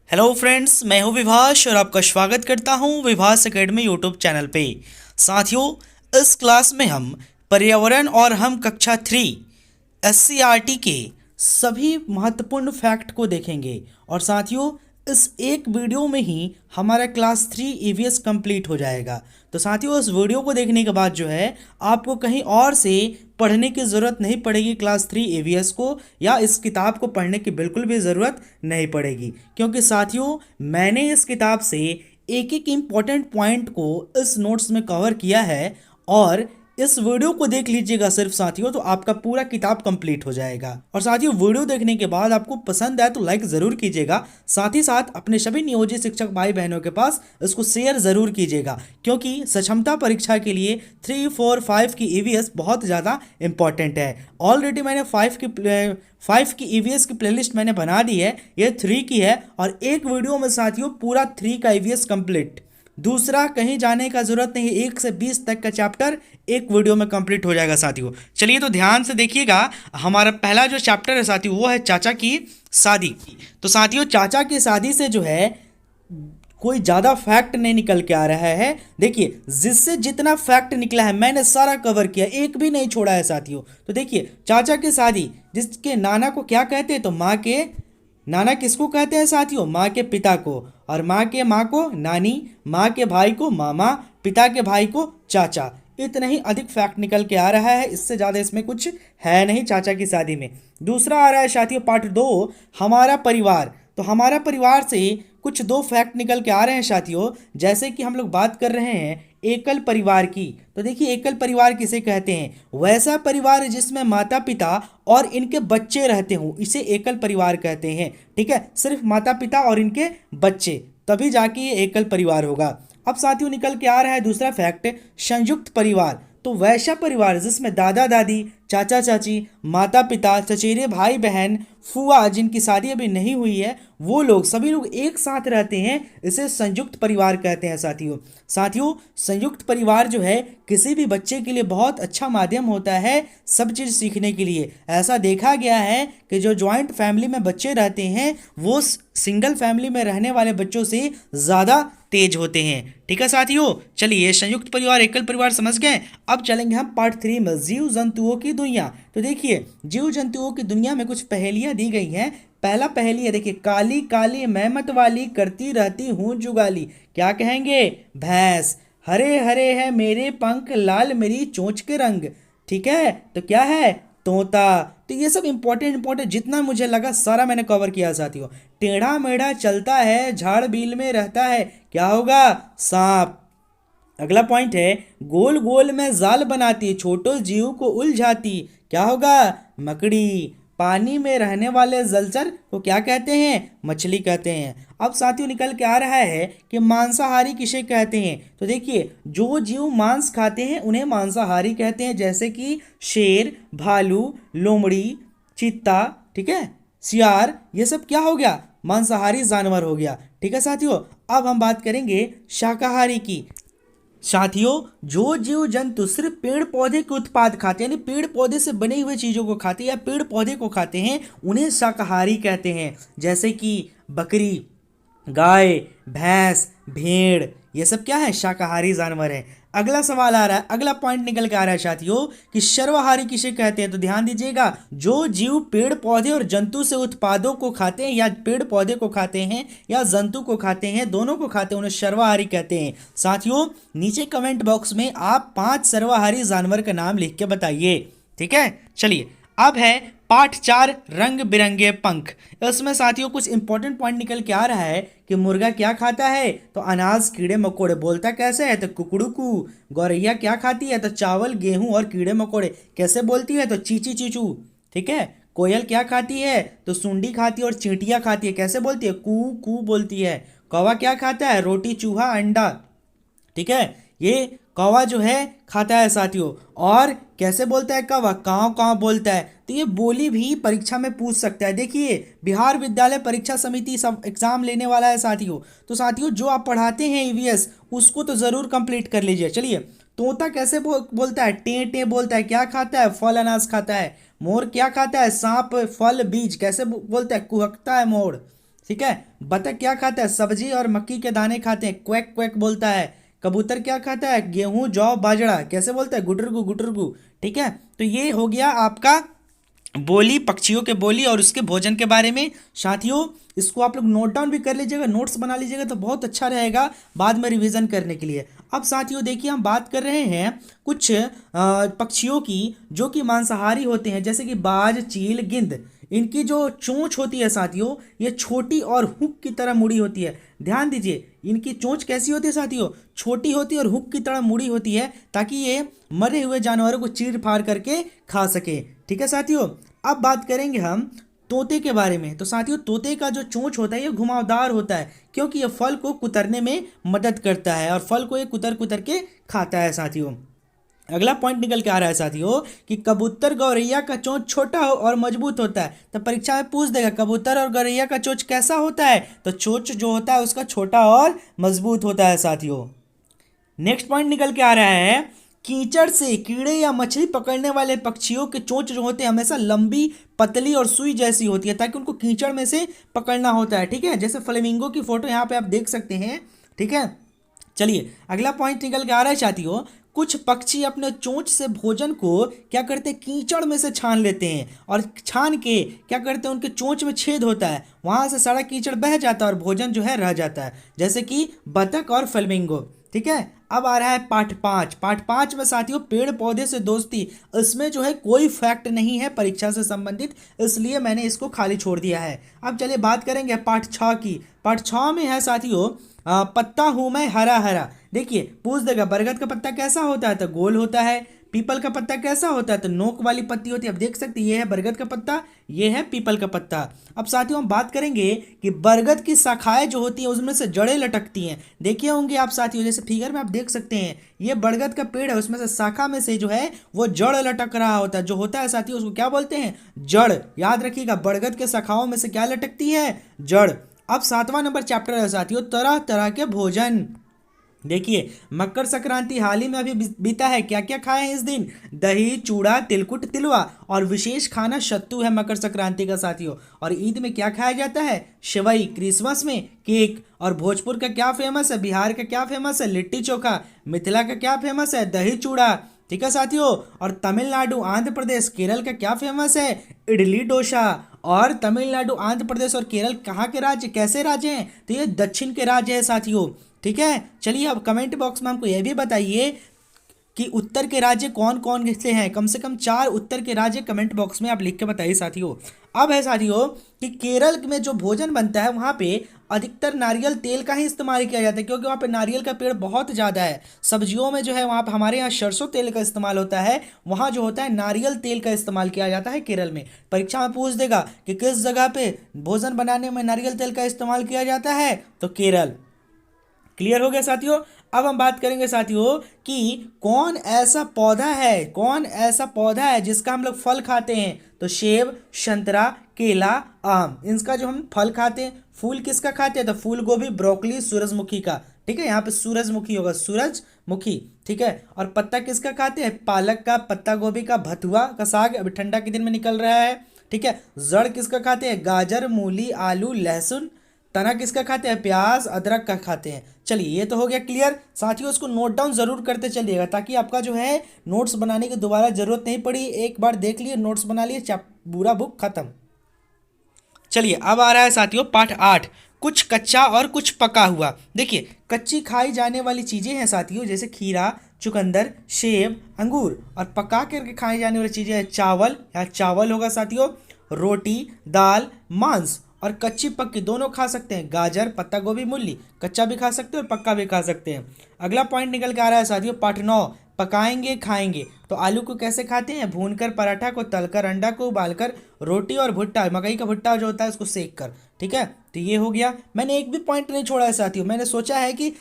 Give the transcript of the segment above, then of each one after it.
Hello friends, मैं हूं विभाष और आपका स्वागत करता हूं विभाष एकेडमी यूट्यूब चैनल पे। साथियों, इस क्लास में हम पर्यावरण और हम कक्षा 3 एससीईआरटी के सभी महत्वपूर्ण फैक्ट को देखेंगे। और साथियों, इस एक वीडियो में ही हमारा क्लास 3 ईवीएस कंप्लीट हो जाएगा। तो साथियों, इस वीडियो को देखने के बाद जो है आपको कहीं और से पढ़ने की ज़रूरत नहीं पड़ेगी क्लास 3 ईवीएस को, या इस किताब को पढ़ने की बिल्कुल भी ज़रूरत नहीं पड़ेगी, क्योंकि साथियों मैंने इस किताब से एक एक इम्पॉर्टेंट पॉइंट को इस नोट्स में कवर किया है। और इस वीडियो को देख लीजिएगा सिर्फ साथियों, तो आपका पूरा किताब कंप्लीट हो जाएगा। और साथियों, वीडियो देखने के बाद आपको पसंद आए तो लाइक ज़रूर कीजिएगा। साथ ही साथ अपने सभी नियोजित शिक्षक भाई बहनों के पास इसको शेयर ज़रूर कीजिएगा, क्योंकि सक्षमता परीक्षा के लिए 3, 4, 5 की ईवीएस बहुत ज़्यादा इंपॉर्टेंट है। ऑलरेडी मैंने 5 की ईवीएस की प्लेलिस्ट मैंने बना दी है, ये 3 की है। और एक वीडियो में साथियों पूरा 3 का ईवीएस कंप्लीट। दूसरा, कहीं जाने का जरूरत नहीं, 1 से 20 तक का चैप्टर एक वीडियो में कंप्लीट हो जाएगा साथियों। चलिए तो ध्यान से देखिएगा। हमारा पहला जो चैप्टर है साथियों वो है चाचा की शादी। तो साथियों, चाचा की शादी से जो है कोई ज़्यादा फैक्ट नहीं निकल के आ रहा है। देखिए, जिससे जितना फैक्ट निकला है मैंने सारा कवर किया, एक भी नहीं छोड़ा है साथियों। तो देखिए, चाचा की शादी, जिसके नाना को क्या कहते हैं, तो माँ के नाना किसको कहते हैं साथियों, माँ के पिता को। और माँ को नानी, माँ के भाई को मामा, पिता के भाई को चाचा। इतना ही अधिक फैक्ट निकल के आ रहा है, इससे ज़्यादा इसमें कुछ है नहीं चाचा की शादी में। दूसरा आ रहा है साथियों पार्ट 2, हमारा परिवार। तो हमारा परिवार से कुछ 2 फैक्ट निकल के आ रहे हैं साथियों। जैसे कि हम लोग बात कर रहे हैं एकल परिवार की। तो देखिए, एकल परिवार किसे कहते हैं, वैसा परिवार जिसमें माता पिता और इनके बच्चे रहते हों, इसे एकल परिवार कहते हैं। ठीक है, सिर्फ माता पिता और इनके बच्चे, तभी जाके ये एकल परिवार होगा। अब साथियों निकल के आ रहा है दूसरा फैक्ट, संयुक्त परिवार। तो वैसा परिवार जिसमें दादा दादी, चाचा चाची, माता पिता, चचेरे भाई बहन, फूआ जिनकी शादी अभी नहीं हुई है, वो लोग सभी लोग एक साथ रहते हैं, इसे संयुक्त परिवार कहते हैं साथियों। साथियों, संयुक्त परिवार जो है किसी भी बच्चे के लिए बहुत अच्छा माध्यम होता है सब चीज़ सीखने के लिए। ऐसा देखा गया है कि जो जॉइंट फैमिली में बच्चे रहते हैं वो सिंगल फैमिली में रहने वाले बच्चों से ज़्यादा तेज होते हैं। ठीक है साथियों, चलिए संयुक्त परिवार एकल परिवार समझ गए। अब चलेंगे हम पार्ट 3 में, जीव जंतुओं की दुनिया। तो देखिए, जीव जंतुओं की दुनिया में कुछ पहेलियां दी गई हैं। पहला पहेली है, देखिए, काली काली मैं मत वाली करती रहती हूँ जुगाली। क्या कहेंगे, भैंस। हरे हरे है मेरे पंख, लाल मेरी चोंच के रंग। ठीक है, तो क्या है, तोता। तो ये सब इंपॉर्टेंट जितना मुझे लगा सारा मैंने कवर किया साथियों। टेढ़ा मेढ़ा चलता है, झाड़ बील में रहता है, क्या होगा, सांप। अगला पॉइंट है, गोल गोल में जाल बनाती, छोटो जीव को उलझाती, क्या होगा, मकड़ी। पानी में रहने वाले जलचर को क्या कहते हैं, मछली कहते हैं। अब साथियों निकल के आ रहा है कि मांसाहारी किसे कहते हैं। तो देखिए, जो जीव मांस खाते हैं उन्हें मांसाहारी कहते हैं, जैसे कि शेर, भालू, लोमड़ी, चीता, ठीक है, सियार, ये सब क्या हो गया, मांसाहारी जानवर हो गया। ठीक है साथियों, अब हम बात करेंगे शाकाहारी की। साथियों, जो जीव जंतु सिर्फ पेड़ पौधे के उत्पाद खाते हैं, यानी पेड़ पौधे से बने हुए चीज़ों को खाते हैं या पेड़ पौधे को खाते हैं, उन्हें शाकाहारी कहते हैं। जैसे कि बकरी, गाय, भैंस, भेड़, ये सब क्या है, शाकाहारी जानवर है। अगला सवाल आ रहा है, अगला पॉइंट निकल के आ रहा है साथियों कि सर्वाहारी किसे कहते हैं। तो ध्यान दीजिएगा, जो जीव पेड़ पौधे और जंतु से उत्पादों को खाते हैं, या पेड़ पौधे को खाते हैं या जंतु को खाते हैं, दोनों को खाते हैं, उन्हें सर्वाहारी कहते हैं। साथियों, नीचे कमेंट बॉक्स में आप 5 सर्वाहारी जानवर का नाम लिख के बताइए। ठीक है, चलिए अब है पार्ट 4, रंग बिरंगे पंख। इसमें साथियों कुछ इंपॉर्टेंट पॉइंट निकल के आ रहा है कि मुर्गा क्या खाता है, तो अनाज कीड़े मकोड़े। बोलता कैसे है, तो कुकड़ुकू। गौरैया क्या खाती है, तो चावल गेहूं और कीड़े मकोड़े। कैसे बोलती है, तो चीची चीचू। ठीक है, कोयल क्या खाती है, तो सुंडी खाती है और चींटियां खाती है। कैसे बोलती है, कू कू बोलती है। कौवा क्या खाता है, रोटी चूहा अंडा। ठीक है, ये कौवा जो है खाता है साथियों। और कैसे बोलता है कौवा, काँव काँव बोलता है। तो ये बोली भी परीक्षा में पूछ सकता है। देखिए, बिहार विद्यालय परीक्षा समिति सब एग्जाम लेने वाला है साथियों। तो साथियों, जो आप पढ़ाते हैं ईवीएस, उसको तो ज़रूर कंप्लीट कर लीजिए। चलिए, तोता कैसे बोलता है, टे टे बोलता है। क्या खाता है, फल अनाज खाता है। मोर क्या खाता है, सांप फल बीज। कैसे बोलता है, कुहकता है मोर। ठीक है। बतख क्या खाता है? सब्जी और मक्की के दाने खाते हैं, क्वैक क्वैक बोलता है। कबूतर क्या खाता है? गेहूं जौ बाजरा, कैसे बोलता है? गुटरगु गुटरगु। ठीक है, तो ये हो गया आपका बोली, पक्षियों के बोली और उसके भोजन के बारे में। साथियों इसको आप लोग नोट डाउन भी कर लीजिएगा, नोट्स बना लीजिएगा तो बहुत अच्छा रहेगा बाद में रिवीजन करने के लिए। अब साथियों देखिए, हम बात कर रहे हैं कुछ पक्षियों की जो कि मांसाहारी होते हैं, जैसे कि बाज, चील, गिद्ध। इनकी जो चोंच होती है साथियों, ये छोटी और हुक की तरह मुड़ी होती है। ध्यान दीजिए, इनकी चोंच कैसी होती है साथियों? छोटी होती है और हुक की तरह मुड़ी होती है, ताकि ये मरे हुए जानवरों को चीर फाड़ करके खा सके। ठीक है साथियों, अब बात करेंगे हम तोते के बारे में। तो साथियों तोते का जो चोंच होता है ये घुमावदार होता है, क्योंकि ये फल को कुतरने में मदद करता है और फल को ये कुतर कुतर के खाता है साथियों। अगला पॉइंट निकल के आ रहा है साथियों कि कबूतर गौरैया का चोंच छोटा हो और मजबूत होता है। तो परीक्षा में पूछ देगा कबूतर और गौरैया का चोंच कैसा होता है? तो चोंच जो होता है उसका छोटा और मजबूत होता है साथियों। नेक्स्ट पॉइंट निकल के आ रहा है, कीचड़ से कीड़े या मछली पकड़ने वाले पक्षियों के चोंच जो होते हैं हमेशा लंबी, पतली और सुई जैसी होती है, ताकि उनको कीचड़ में से पकड़ना होता है। ठीक है, जैसे फ्लेमिंगो की फोटो यहाँ पे आप देख सकते हैं। ठीक है, चलिए अगला पॉइंट निकल के आ रहा है साथियों, कुछ पक्षी अपने चोंच से भोजन को क्या करते हैं? कीचड़ में से छान लेते हैं और छान के क्या करते हैं? उनके चोंच में छेद होता है, वहां से सारा कीचड़ बह जाता है और भोजन जो है रह जाता है, जैसे कि बतख और फ्लेमिंगो। ठीक है, अब आ रहा है पाठ 5। पाठ 5 में साथियों पेड़ पौधे से दोस्ती। इसमें जो है कोई फैक्ट नहीं है परीक्षा से संबंधित, इसलिए मैंने इसको खाली छोड़ दिया है। अब चलिए बात करेंगे पाठ 6 की। पाठ 6 में है साथियों पत्ता हूं मैं हरा हरा। देखिए पूछ देगा बरगद का पत्ता कैसा होता है? तो गोल होता है। पीपल का पत्ता कैसा होता है? तो नोक वाली पत्ती होती है। अब देख सकते हैं ये है बरगद का पत्ता, ये है पीपल का पत्ता। अब साथियों हम बात करेंगे कि बरगद की शाखाएं जो होती हैं उसमें से जड़ें लटकती हैं। देखे होंगे आप साथियों, जैसे फिगर में आप देख सकते हैं ये बरगद का पेड़ है, उसमें से शाखा में से जो है वो जड़ लटक रहा होता है। जो होता है साथियों उसको क्या बोलते हैं? जड़। याद रखिएगा, बरगद के शाखाओं में से क्या लटकती है? जड़। अब 7वां नंबर चैप्टर है साथियों तरह तरह के भोजन। देखिए मकर संक्रांति हाल ही में अभी बीता है, क्या क्या खाए हैं इस दिन? दही, चूड़ा, तिलकुट, तिलवा और विशेष खाना सत्तू है मकर संक्रांति का साथियों। और ईद में क्या खाया जाता है? सेवई। क्रिसमस में केक। और भोजपुर का क्या फेमस है? बिहार का क्या फेमस है? लिट्टी चोखा। मिथिला का क्या फेमस है? दही चूड़ा। ठीक है साथियों, और तमिलनाडु, आंध्र प्रदेश, केरल का क्या फेमस है? इडली डोसा। और तमिलनाडु, आंध्र प्रदेश और केरल कहाँ के राज्य, कैसे राज्य हैं? तो ये दक्षिण के राज्य है साथियों। ठीक है, चलिए अब कमेंट बॉक्स में हमको यह भी बताइए कि उत्तर के राज्य कौन कौन से हैं। कम से कम 4 उत्तर के राज्य कमेंट बॉक्स में आप लिख के बताइए साथियों। अब है साथियों कि केरल में जो भोजन बनता है वहाँ पे अधिकतर नारियल तेल का ही इस्तेमाल किया जाता है, क्योंकि वहाँ पे नारियल का पेड़ बहुत ज़्यादा है। सब्जियों में जो है वहाँ पे हमारे यहाँ सरसों तेल का इस्तेमाल होता है, वहाँ जो होता है नारियल तेल का इस्तेमाल किया जाता है केरल में। परीक्षा में पूछ देगा कि किस जगह पे भोजन बनाने में नारियल तेल का इस्तेमाल किया जाता है? तो केरल। क्लियर हो गया साथियों। अब हम बात करेंगे साथियों कि कौन ऐसा पौधा है, कौन ऐसा पौधा है जिसका हम लोग फल खाते हैं? तो सेब, संतरा, केला, आम, इनका जो हम फल खाते हैं। फूल किसका खाते हैं? तो फूल गोभी, ब्रोकली, सूरजमुखी का। ठीक है, यहाँ पे सूरजमुखी होगा, सूरजमुखी। ठीक है, और पत्ता किसका खाते हैं? पालक का, पत्ता गोभी का, भथुआ का साग अभी ठंडा के दिन में निकल रहा है। ठीक है, जड़ किसका खाते हैं? गाजर, मूली, आलू, लहसुन। तना किसका खाते हैं? प्याज, अदरक का खाते हैं। चलिए ये तो हो गया क्लियर साथियों, इसको नोट डाउन जरूर करते चलिएगा ताकि आपका जो है नोट्स बनाने की दोबारा जरूरत नहीं पड़ी। एक बार देख लिए, नोट्स बना लिए, पूरा बुक खत्म। चलिए अब आ रहा है साथियों पाठ 8, कुछ कच्चा और कुछ पका हुआ। देखिए कच्ची खाई जाने वाली चीज़ें हैं साथियों, जैसे खीरा, चुकंदर, सेब, अंगूर। और पका करके खाई जाने वाली चीज़ें हैं चावल, या चावल होगा साथियों, रोटी, दाल, मांस। और कच्ची पक्की दोनों खा सकते हैं, गाजर, पत्ता गोभी, मूली। कच्चा भी खा सकते हैं और पक्का भी खा सकते हैं। अगला पॉइंट निकल के आ रहा है साथियों पाठ 9, पकाएंगे खाएंगे। तो आलू को कैसे खाते हैं? भूनकर, पराठा को तलकर, अंडा को उबालकर, रोटी और भुट्टा, मकई का भुट्टा जो होता है उसको सेक कर। ठीक है, तो ये हो गया। मैंने एक भी पॉइंट नहीं छोड़ा है साथियों। मैंने सोचा है कि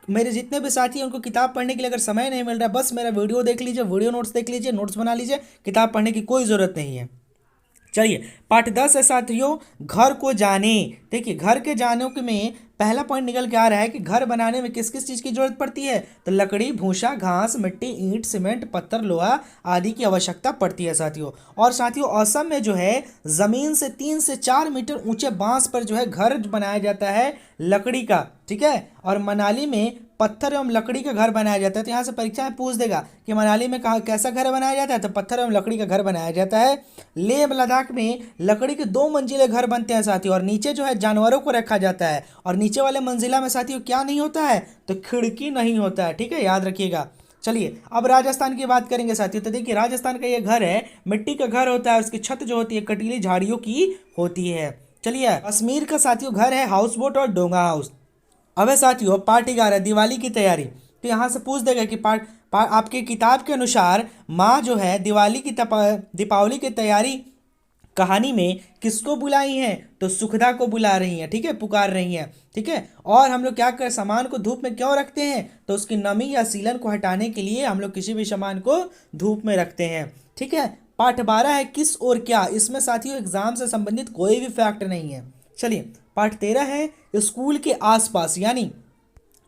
मेरे जितने भी साथी हैं उनको किताब पढ़ने के लिए अगर समय नहीं मिल रहा है, बस मेरा वीडियो देख लीजिए, वीडियो नोट्स देख लीजिए, नोट्स बना लीजिए, किताब पढ़ने की कोई ज़रूरत नहीं है। चलिए पाठ 10 है साथियों, घर को जाने। देखिए घर के जाने के में पहला पॉइंट निकल के आ रहा है कि घर बनाने में किस किस चीज़ की जरूरत पड़ती है, तो लकड़ी, भूसा, घास, मिट्टी, ईंट, सीमेंट, पत्थर, लोहा आदि की आवश्यकता पड़ती है साथियों। और साथियों असम में जो है ज़मीन से 3 से 4 मीटर ऊंचे बांस पर जो है घर बनाया जाता है लकड़ी का, ठीक है। और मनाली में पत्थर एवं लकड़ी का घर बनाया जाता है। तो यहाँ से परीक्षा में पूछ देगा कि मनाली में कहाँ कैसा घर बनाया जाता है, तो पत्थर एवं लकड़ी का घर बनाया जाता है। लेह लद्दाख में लकड़ी के 2 मंजिले घर बनते हैं साथियों, और नीचे जो है जानवरों को रखा जाता है। और नीचे वाले मंजिला में साथियों क्या नहीं होता है, तो खिड़की नहीं होता है, ठीक है, याद रखिएगा। चलिए अब राजस्थान की बात करेंगे साथियों। तो देखिए राजस्थान का ये घर है, मिट्टी का घर होता है, उसकी छत जो होती है कटीली झाड़ियों की होती है। चलिए कश्मीर का साथियों घर है हाउस बोट और डोंगा हाउस। अब है साथियों पार्ट 11 दिवाली की तैयारी। तो यहाँ से पूछ देगा कि आपके किताब के अनुसार माँ जो है दिवाली की दीपावली की तैयारी कहानी में किसको बुलाई हैं, तो सुखदा को बुला रही हैं, ठीक है, पुकार रही हैं, ठीक है। और हम लोग क्या कर सामान को धूप में क्यों रखते हैं, तो उसकी नमी या सीलन को हटाने के लिए हम लोग किसी भी सामान को धूप में रखते हैं, ठीक है। पार्ट 12 है किस और क्या। इसमें साथियों एग्जाम से संबंधित कोई भी फैक्ट नहीं है। चलिए पार्ट 13 है स्कूल के आसपास, यानी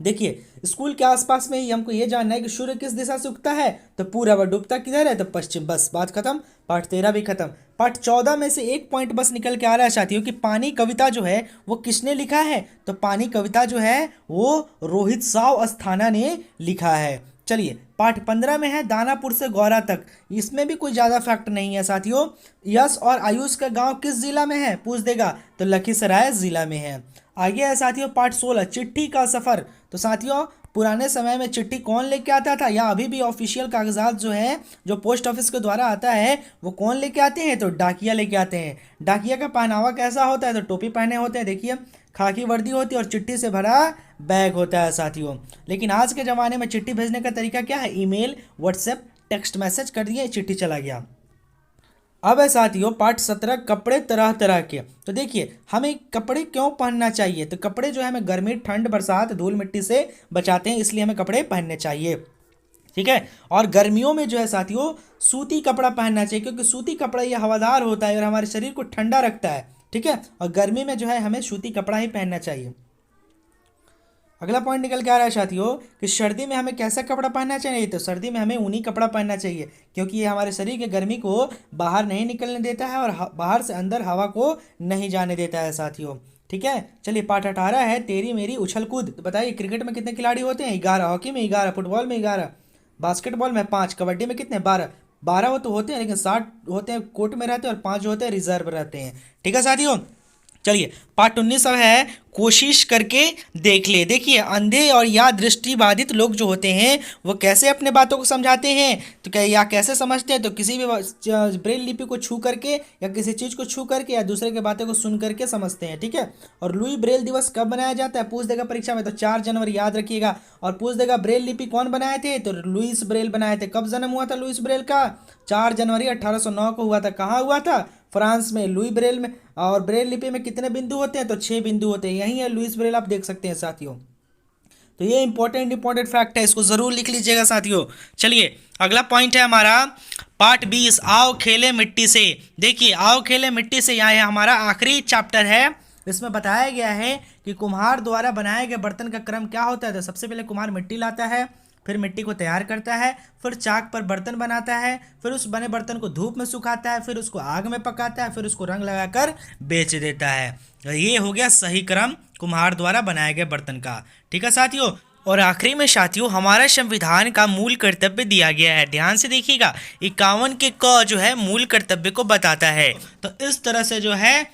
देखिए स्कूल के आसपास में ही हमको ये जानना है कि सूर्य किस दिशा से उगता है, तो पूरब, और डूबता किधर है, तो पश्चिम। बस बात खत्म, पार्ट 13 भी खत्म। पार्ट 14 में से एक पॉइंट बस निकल के आ रहा है साथियों कि पानी कविता जो है वो किसने लिखा है, तो पानी कविता जो है वो रोहित साव अस्थाना ने लिखा है। चलिए पार्ट 15 में है दानापुर से गौरा तक। इसमें भी कोई ज़्यादा फैक्ट नहीं है साथियों। यश और आयुष का गांव किस जिला में है, पूछ देगा, तो लखीसराय जिला में है। आगे है साथियों पार्ट 16 चिट्ठी का सफ़र। तो साथियों पुराने समय में चिट्ठी कौन लेके आता था, या अभी भी ऑफिशियल कागजात जो है जो पोस्ट ऑफिस के द्वारा आता है वो कौन लेके आते हैं, तो डाकिया लेके आते हैं। डाकिया का पहनावा कैसा होता है, तो टोपी पहने होते हैं, देखिए खाकी वर्दी होती है और चिट्ठी से भरा बैग होता है साथियों। लेकिन आज के ज़माने में चिट्ठी भेजने का तरीका क्या है, ईमेल, व्हाट्सएप, टेक्स्ट मैसेज कर दिए, चिट्ठी चला गया। अब है साथियों पार्ट 17 कपड़े तरह तरह के। तो देखिए हमें कपड़े क्यों पहनना चाहिए, तो कपड़े जो है हमें गर्मी, ठंड, बरसात, धूल मिट्टी से बचाते हैं, इसलिए हमें कपड़े पहनने चाहिए, ठीक है। और गर्मियों में जो है साथियों सूती कपड़ा पहनना चाहिए, क्योंकि सूती कपड़ा ये हवादार होता है और हमारे शरीर को ठंडा रखता है, ठीक है। और गर्मी में जो है हमें सूती कपड़ा ही पहनना चाहिए। अगला पॉइंट निकल के आ रहा है साथियों कि सर्दी में हमें कैसा कपड़ा पहनना चाहिए, तो सर्दी में हमें ऊनी कपड़ा पहनना चाहिए, क्योंकि ये हमारे शरीर के गर्मी को बाहर नहीं निकलने देता है और बाहर से अंदर हवा को नहीं जाने देता है साथियों, ठीक है। चलिए पार्ट 18 है तेरी मेरी उछल कूद। तो बताइए क्रिकेट में कितने खिलाड़ी होते हैं, 11, हॉकी में 11, फुटबॉल में 11, बास्केटबॉल में 5, कबड्डी में कितने, 12 वो तो होते हैं, लेकिन 60 होते हैं कोर्ट में रहते हैं और 5 जो होते हैं रिजर्व रहते हैं, ठीक है साथियों। चलिए पार्ट 19 अब है कोशिश करके देख ले। देखिए अंधे और या दृष्टिबाधित लोग जो होते हैं वो कैसे अपने बातों को समझाते हैं, तो क्या या कैसे समझते हैं, तो किसी भी ब्रेल लिपि को छू करके या किसी चीज़ को छू करके या दूसरे के बातों को सुन करके समझते हैं, ठीक है। और लुई ब्रेल दिवस कब बनाया जाता है, पूछ देगा परीक्षा में, तो 4 जनवरी याद रखिएगा। और पूछ देगा ब्रेल लिपि कौन बनाए थे, तो लुईस ब्रेल बनाए थे। कब जन्म हुआ था लुईस ब्रेल का, 4 जनवरी 1809 को हुआ था। कहाँ हुआ था, फ्रांस में, लुई ब्रेल में। और ब्रेल लिपि में कितने बिंदु होते हैं, तो 6 बिंदु होते हैं, यही है लुईस ब्रेल, आप देख सकते हैं साथियों। तो ये इंपॉर्टेंट फैक्ट है, इसको जरूर लिख लीजिएगा साथियों। चलिए अगला पॉइंट है हमारा पार्ट 20 आओ खेले मिट्टी से। देखिए आओ खेले मिट्टी से यह हमारा आखिरी चैप्टर है। इसमें बताया गया है कि कुम्हार द्वारा बनाए गए बर्तन का क्रम क्या होता है। तो सबसे पहले कुम्हार मिट्टी लाता है, फिर मिट्टी को तैयार करता है, फिर चाक पर बर्तन बनाता है, फिर उस बने बर्तन को धूप में सुखाता है, फिर उसको आग में पकाता है, फिर उसको रंग लगाकर बेच देता है। तो ये हो गया सही क्रम कुम्हार द्वारा बनाए गए बर्तन का, ठीक है साथियों। और आखिरी में साथियों हमारा संविधान का मूल कर्तव्य दिया गया है, ध्यान से देखिएगा। 51 के क जो है मूल कर्तव्य को बताता है। तो इस तरह से जो है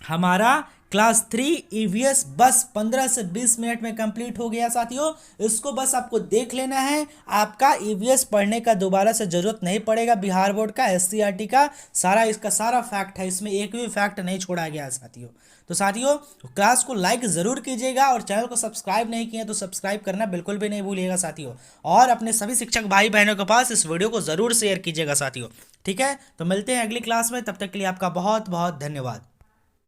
हमारा क्लास 3 ईवीएस बस 15 से 20 मिनट में कंप्लीट हो गया साथियों। इसको बस आपको देख लेना है, आपका ईवीएस पढ़ने का दोबारा से जरूरत नहीं पड़ेगा। बिहार बोर्ड का, एससीईआरटी का इसका सारा फैक्ट है, इसमें एक भी फैक्ट नहीं छोड़ा गया साथियों। तो साथियों क्लास को लाइक ज़रूर कीजिएगा और चैनल को सब्सक्राइब नहीं किए तो सब्सक्राइब करना बिल्कुल भी नहीं भूलिएगा साथियों। और अपने सभी शिक्षक भाई बहनों के पास इस वीडियो को ज़रूर शेयर कीजिएगा साथियों, ठीक है। तो मिलते हैं अगली क्लास में, तब तक के लिए आपका बहुत बहुत धन्यवाद।